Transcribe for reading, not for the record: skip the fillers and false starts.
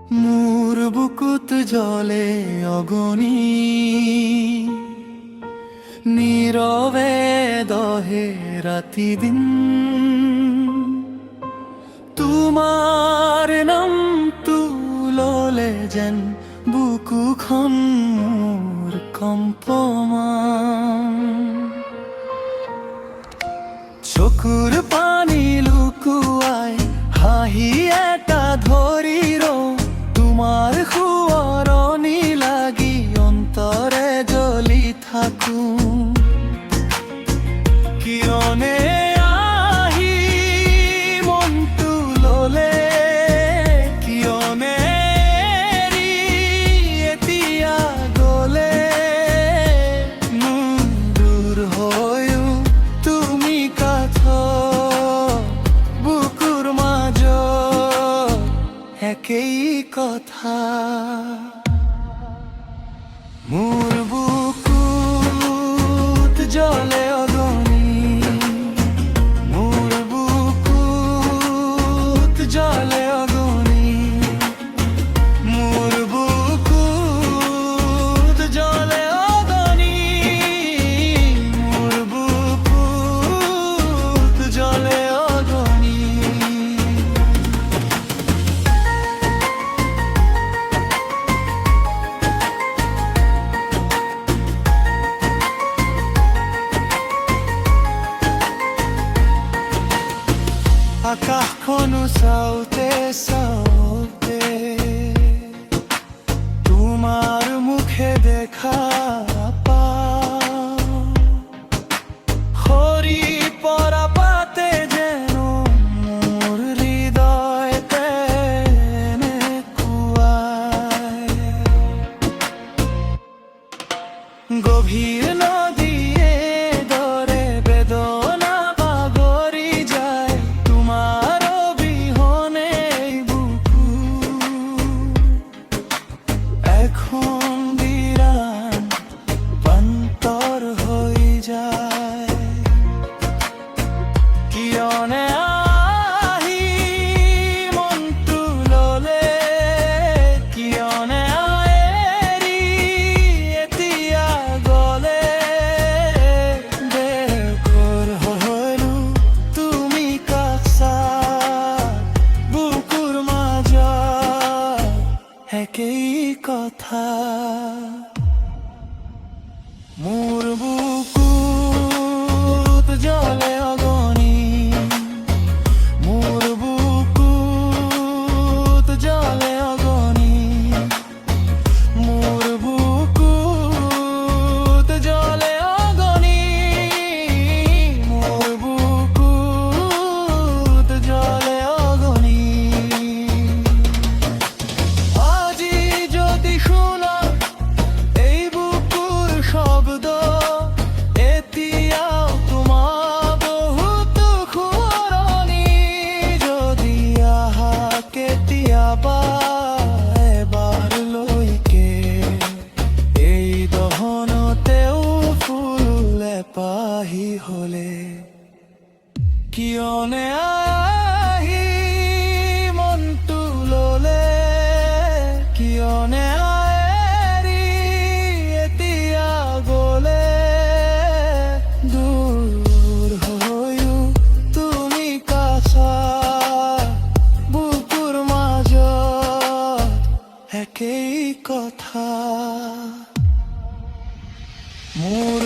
মোর বুকুত জলে অগণি নীরবে দহে রাতি দিন তোমার নাম তুললে যেন বুকুখন মোর কম্পমান চকুৰ পানী লুকুৱাই হাঁহি এটা ধৰি ৰওঁ তোমাৰ সোঁৱৰণি লাগি অন্তৰে জ্বলি থাকোঁ কিয়নে আহি মনটো ল'লে কিয়নে এৰি এতিয়া গ'লে দূৰ হৈও তুমি কাষ বুকুৰ মাজত একেই কথা মোৰ বুকুত জ্বলে অগ্নি মোৰ বুকুত জ্বলে অগ্নি মোৰ বুকুত জ্বলে অগ্নি মোৰ বুকুত জ্বলে অগ্নি আকাশখনো চাওঁতে চাওঁতে তোমাৰ মুখে দেখা পাওঁ সৰি পৰা পাতে যেন মোৰ হৃদয়তে এনেকুৱাই গভীৰ নদীয়ে দৰে বেদনা বাগৰি যায় তোমাৰ অবিহনে এই বুকু এখন বিৰান প্ৰান্তৰ হৈ যায় কিয়নে আহি মনটো ল'লে কিয়নে এৰি এতিয়া গ'লে বেকৰ হ'লো তুমি কাষ বুকুৰ মাজত একেই কথা মোৰ বুকুত জ্বলে অগ্নি মোৰ বুকুত জ্বলে অগ্নি মোৰ বুকুত জ্বলে অগ্নি মোৰ বুকুত জ্বলে অগ্নি আজি যদি শুনা এই বুকুৰ শব্দ এতিয়াও তোমাৰ বহুতো সোঁৱৰণি যদি আহা কেতিয়াবা এবাৰলৈকে এই দহনতেও ফুল এপাহি হ'লে কিয়নে আহি মনটো ল'লে কিয়নে এৰি এতিয়া গ'লে দূৰ হৈও তুমি কাষ বুকুৰ মাজত একেই কথা মোৰ